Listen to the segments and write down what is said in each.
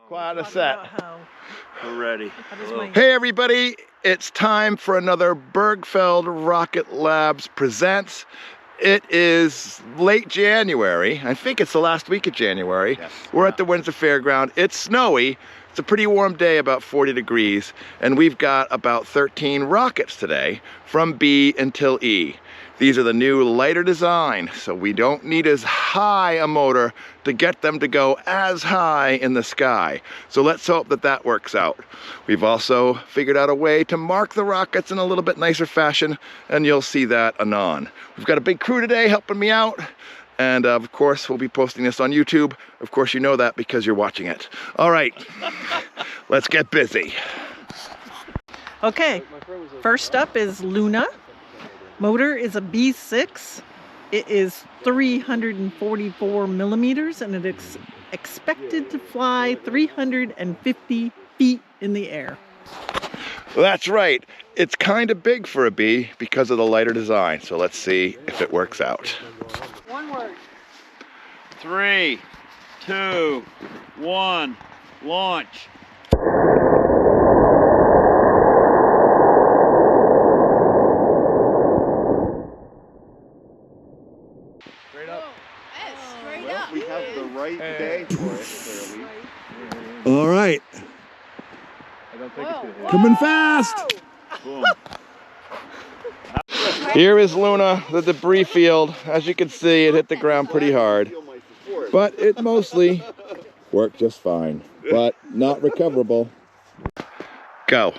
Quite a set. We're ready. Hey everybody, it's time for another Birgfeld Rocket Labs Presents. It is late January. I think it's the last week of January. Yes. We're at the Windsor Fairground. It's snowy. It's a pretty warm day, about 40 degrees, and we've got about 13 rockets today from B until E. These are the new lighter design, so we don't need as high a motor to get them to go as high in the sky. So let's hope that that works out. We've also figured out a way to mark the rockets in a little bit nicer fashion, and you'll see that anon. We've got a big crew today helping me out, and of course we'll be posting this on YouTube. Of course you know that because you're watching it. All right, let's get busy. Okay, first up is Luna. Motor is a B6. It is 344 millimeters and it is expected to fly 350 feet in the air. That's right. It's kind of big for a B because of the lighter design. So let's see if it works out. One word. 3, 2, 1, launch. Straight up. Straight Well, up. we have the right day for it, clearly. All right. I don't think it's gonna hit. Coming fast. Boom. Here is Luna, the debris field. As you can see, it hit the ground pretty hard, but it mostly worked just fine, but not recoverable. Go.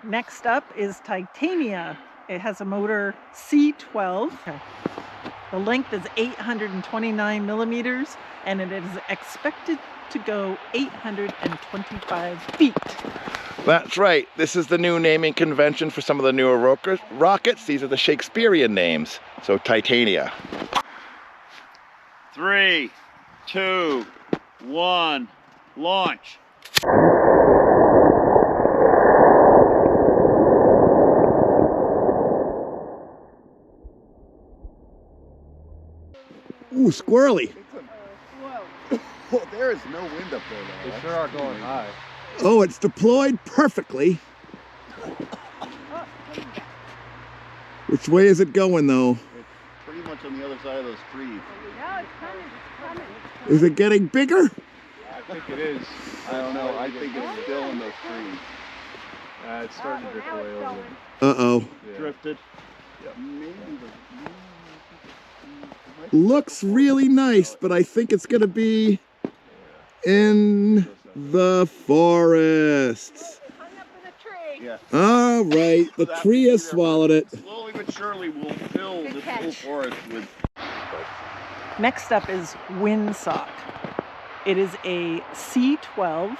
Next up is Titania. It has a motor C12. The length is 829 millimeters and it is expected to go 825 feet. That's right. This is the new naming convention for some of the newer rockets. These are the Shakespearean names. So Titania. 3, 2, 1, launch. Ooh, squirrely. Oh, there is no wind up there, though. They sure are going high. Oh, it's deployed perfectly. Which way is it going, though? It's pretty much on the other side of those trees. No, it's coming. Is it getting bigger? I think it is. I don't know. I think it's still in those trees. It's starting to drift away a little bit. Uh-oh. Yeah. Drifted. Maybe Looks really nice, but I think it's going to be in the forest. Hung up in a tree. Yeah. All right, the tree has swallowed it. Slowly but surely we'll fill this whole forest with... Next up is Windsock. It is a C12.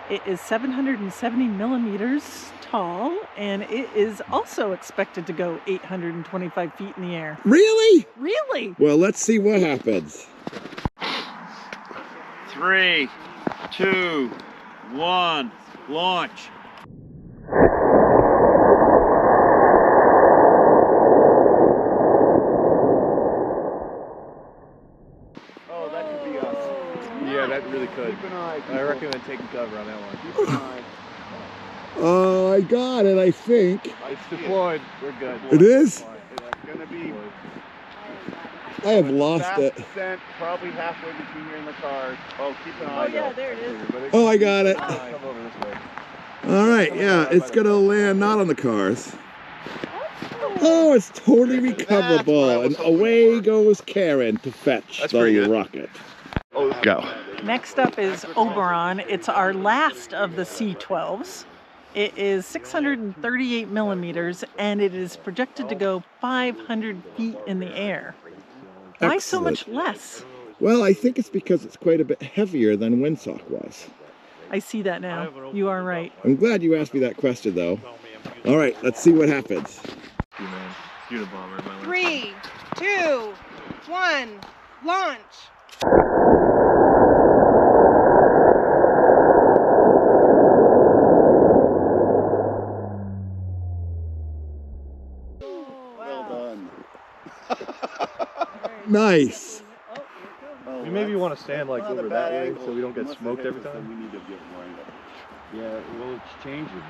It is 770 millimeters tall and it is also expected to go 825 feet in the air. Really? Really? Well, let's see what happens. 3, 2, 1, launch. Oh, that could be us. Yeah, that really could. Keep an eye. I recommend taking cover on that one. Keep an eye. Oh, I got it, I think. It's deployed. We're good. It is? It's gonna be... I have lost fast it. descent, probably halfway between here and the cars. Oh, keep an eye. Oh yeah, though. there it is. Oh, I got it. Come over this way. All right, yeah, it's going to land not on the cars. Oh, it's totally recoverable. And away goes Karen to fetch the rocket. Go. Next up is Oberon. It's our last of the C12s. It is 638 millimeters and it is projected to go 500 feet in the air. Why so much less? Well, I think it's because it's quite a bit heavier than Windsock was. I see that now. You are right. I'm glad you asked me that question, though. All right, let's see what happens. 3, 2, 1, launch. Well done. Nice. You maybe want to stand like over that way so we don't get smoked every time? We need to get right. Yeah, well, it's changing.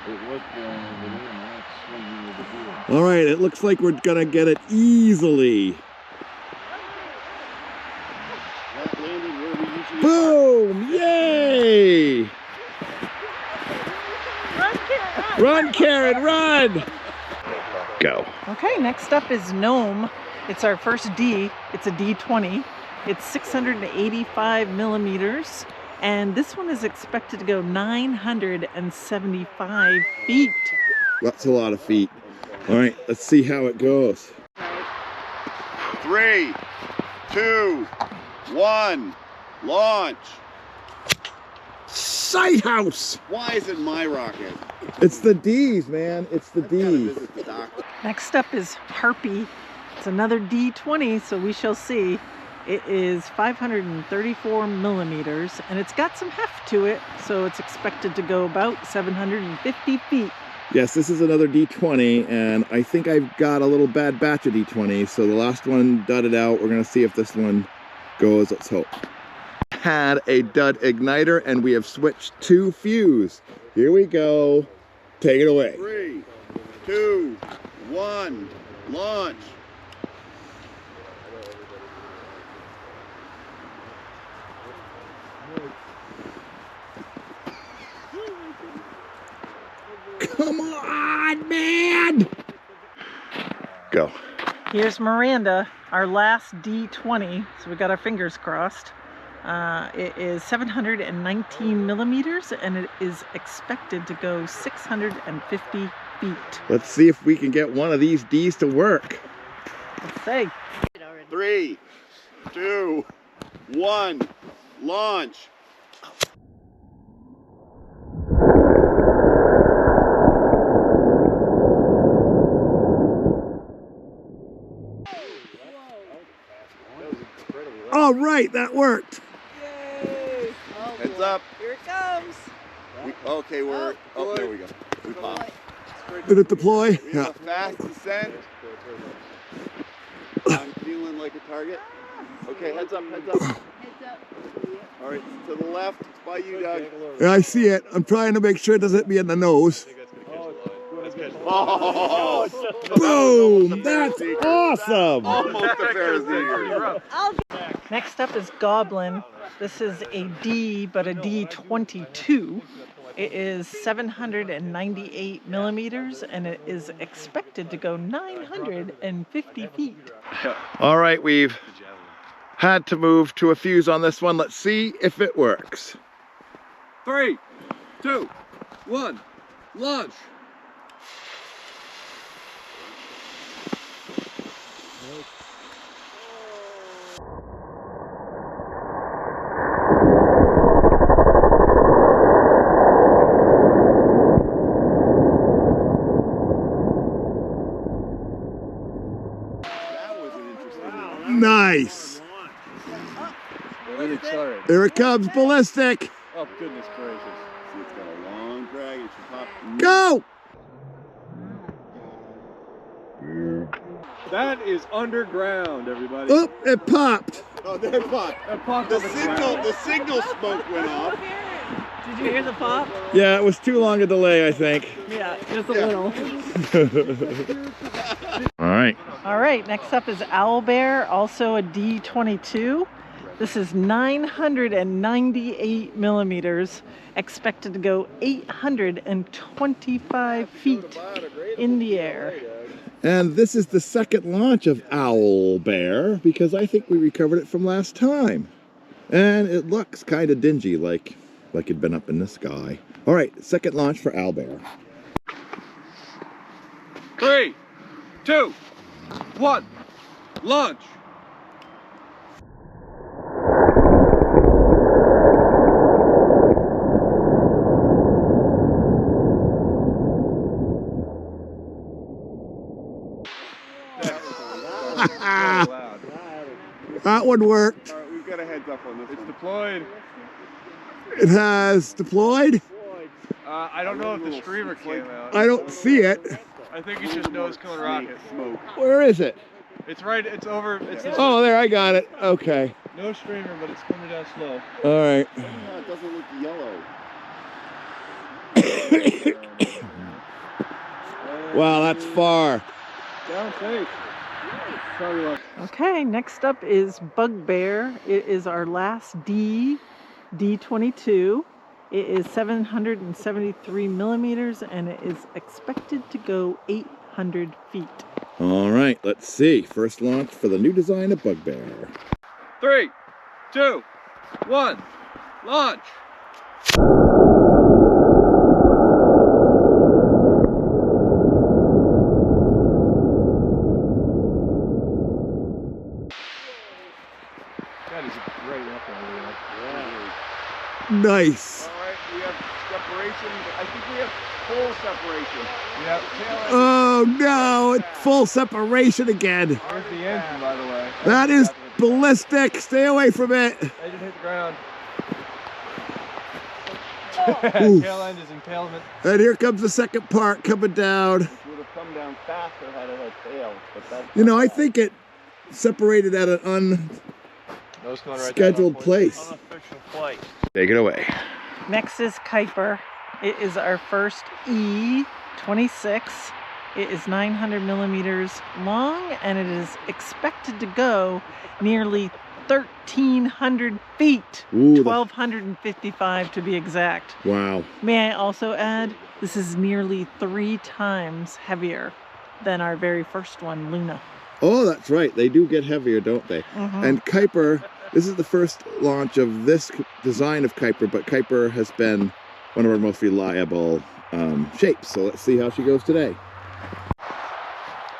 It was going over there, and now it's swinging over here. All right, it looks like we're gonna get it easily. That landed where we usually Boom! Yay! Run, Karen, run! Go. Okay, next up is Gnome. It's our first D. It's a D20. It's 685 millimeters. And this one is expected to go 975 feet. That's a lot of feet. All right, let's see how it goes. 3, 2, 1, launch. Sight house! Why is it my rocket? It's the D's, man. It's the Gotta D's. visit the doctor. Next up is Harpy. It's another D20, so we shall see. It is 534 millimeters, and it's got some heft to it, so it's expected to go about 750 feet. Yes, this is another D20, and I think I've got a little bad batch of D20s, so the last one dudded out. We're gonna see if this one goes. Let's hope. Had a dud igniter, and we have switched to fuse. Here we go. Take it away. 3, 2, 1, launch. Come on, man! Go. Here's Miranda, our last D20, so we got our fingers crossed. It is 719 millimeters, and it is expected to go 650 feet. Let's see if we can get one of these D's to work. Let's see. 3, 2, 1, launch. All right, that worked. Yay! Heads up. Here it comes. Okay, we're. Oh, there we go. We popped. Did it deploy? We have a fast descent. I'm feeling like a target. Okay, heads up, heads up. Heads up. All right, to the left, by you, Doug. Yeah, I see it. I'm trying to make sure it doesn't hit me in the nose. Oh, Boom! That's awesome! almost a parasite. Next up is Goblin. This is a D, but a D22. It is 798 millimeters, and it is expected to go 950 feet. All right, we've had to move to a fuse on this one. Let's see if it works. 3, 2, 1, launch. That was an interesting. Nice! Really accelerated. Here it comes, ballistic! Oh, goodness gracious. See, it's got a long drag. It should pop. Go! That is underground, everybody. Oh, it popped! Oh, there it popped. That popped The on ground. signal smoke went off. Did you hear the pop? Yeah, it was too long a delay, I think. Yeah, just a little. All right. All right, next up is Owlbear, also a D22. This is 998 millimeters, expected to go 825 feet in the air. And this is the second launch of Owl Bear, because I think we recovered it from last time. And it looks kind of dingy, like it'd been up in the sky. All right, second launch for Owl Bear. 3, 2, 1, launch. That one worked. All right, we've got a heads up on this It's one. deployed. It has deployed. I don't know if the streamer came out. I don't see it. I think it's just nose killing rocket. Smoke. Where is it? It's right. It's over. It's Oh, there, I got it. Okay. No streamer, but it's coming down slow. All right. No, it doesn't look yellow. Wow, that's far. Down safe. Sorry, luck. Okay, next up is Bugbear. It is our last D22. It is 773 millimeters and it is expected to go 800 feet. All right, let's see. First launch for the new design of Bugbear. 3, 2, 1, launch. That is a great weapon. Nice. All right, we have separation. I think we have full separation. Yep. Oh no, it's full separation again. There's the engine, by the way. That is ballistic. Stay away from it. Engine hit the ground. Oof. Tail end is impalement. And here comes the second part coming down. It would have come down faster had it had tail. But that's You know, I think it separated at an Nose cone right unscheduled place. Unofficial flight. Take it away. Next is Kuiper. It is our first E26. It is 900 millimeters long and it is expected to go nearly 1,300 feet. Ooh, 1,255 to be exact. Wow. May I also add, this is nearly 3 times heavier than our very first one, Luna. Oh, that's right. They do get heavier, don't they? And Kuiper, this is the first launch of this design of Kuiper, but Kuiper has been one of our most reliable shapes. So let's see how she goes today.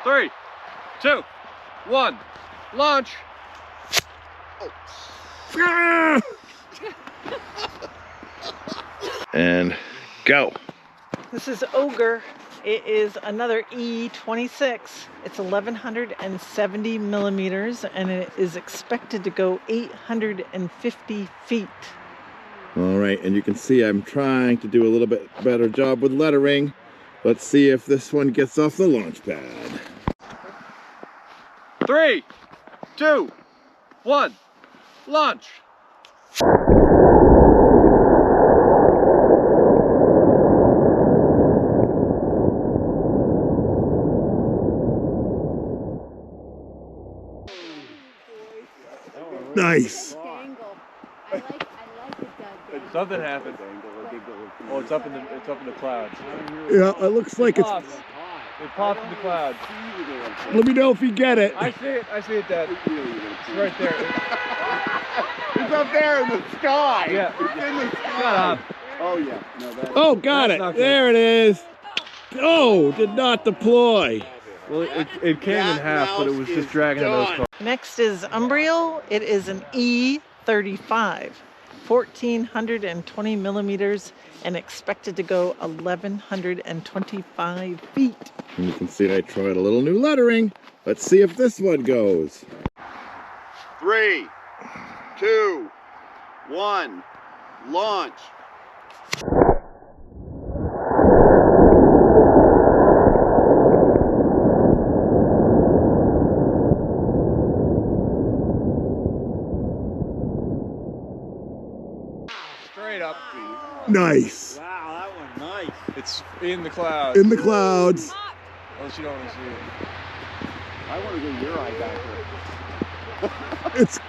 3, 2, 1, launch. Ah! And go. This is Ogre. It is another E26. It's 1,170 millimeters and it is expected to go 850 feet. All right, and you can see I'm trying to do a little bit better job with lettering. Let's see if this one gets off the launch pad. 3, 2, 1, launch. Nice. Dangle. I like it done. Something happened. Oh, it's up in the clouds. Yeah, it looks like it's... It popped in the clouds. Let me know if you get it. I see it, Dad. It's right there. It's up there in the sky. Yeah. It's in the Shut sky. up. Oh yeah. No, that. Oh, got it. That's not good. There it is. Oh, did not deploy. Well, it came in half, but it was just dragging in those cars. Next is Umbriel. It is an E35, 1,420 millimeters and expected to go 1,125 feet. And you can see I tried a little new lettering. Let's see if this one goes. 3, 2, 1, launch. Straight up. Nice. Wow, that one nice. It's in the clouds. In the clouds. Unless you don't want to see it. I want to go your eye back there. It's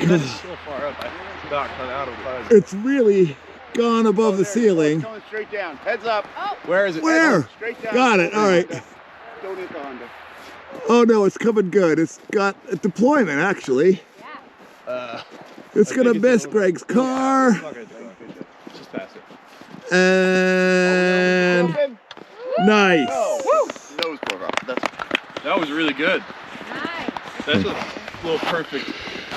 It's so far up. I knocked out of the clouds. it's really gone above the There, ceiling. It's going straight down. Heads up. Where is it? Where? Straight down. Got it. All right. Don't hit the Honda. Oh no, it's coming good. It's got a deployment actually. It's I gonna think it's miss a little- Greg's car. It's not gonna take it. Just pass it. And nice. Nose broke off. That's That was really good. Nice. That's a little perfect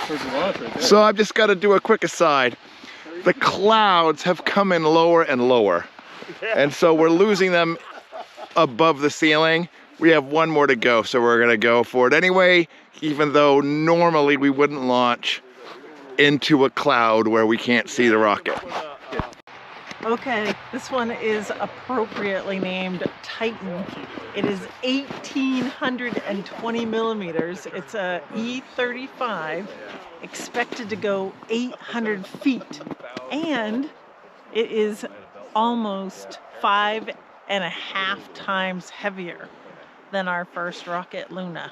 launch right there. So I've just got to do a quick aside. The clouds have come in lower and lower. And so we're losing them above the ceiling. We have one more to go, so we're gonna go for it anyway, even though normally we wouldn't launch into a cloud where we can't see the rocket. Okay, this one is appropriately named Titan. It is 1,820 millimeters. It's a E35, expected to go 800 feet. And it is almost 5.5 times heavier than our first rocket, Luna.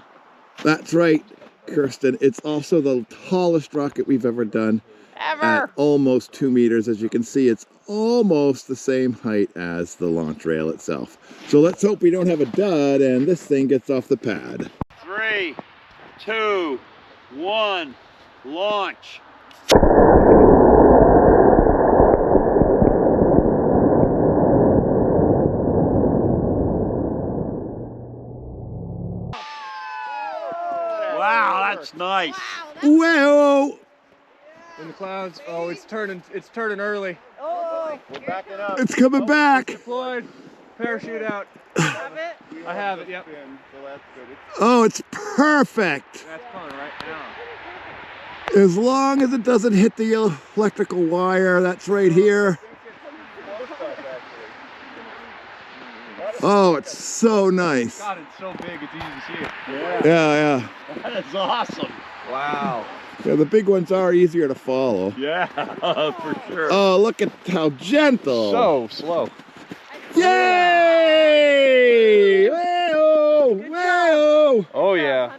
That's right, Kirsten. It's also the tallest rocket we've ever done. At almost 2 meters. As you can see, it's almost the same height as the launch rail itself. So let's hope we don't have a dud and this thing gets off the pad. 3, 2, 1, launch. Wow, that's nice. Whoa! In the clouds. Oh, it's turning early. Oh, We're backing up. It's coming back. Deployed. Parachute out. Have it? I have it, yep. So that's good. Oh, it's perfect. That's coming right now. As long as it doesn't hit the electrical wire, that's right here. Oh, it's so nice. God, it's so big, it's easy to see it. Yeah. That is awesome. Wow. Yeah, the big ones are easier to follow. Yeah, for sure. Oh, look at how gentle. So slow. Yay! Whoa! Good job. Whoa! Oh yeah.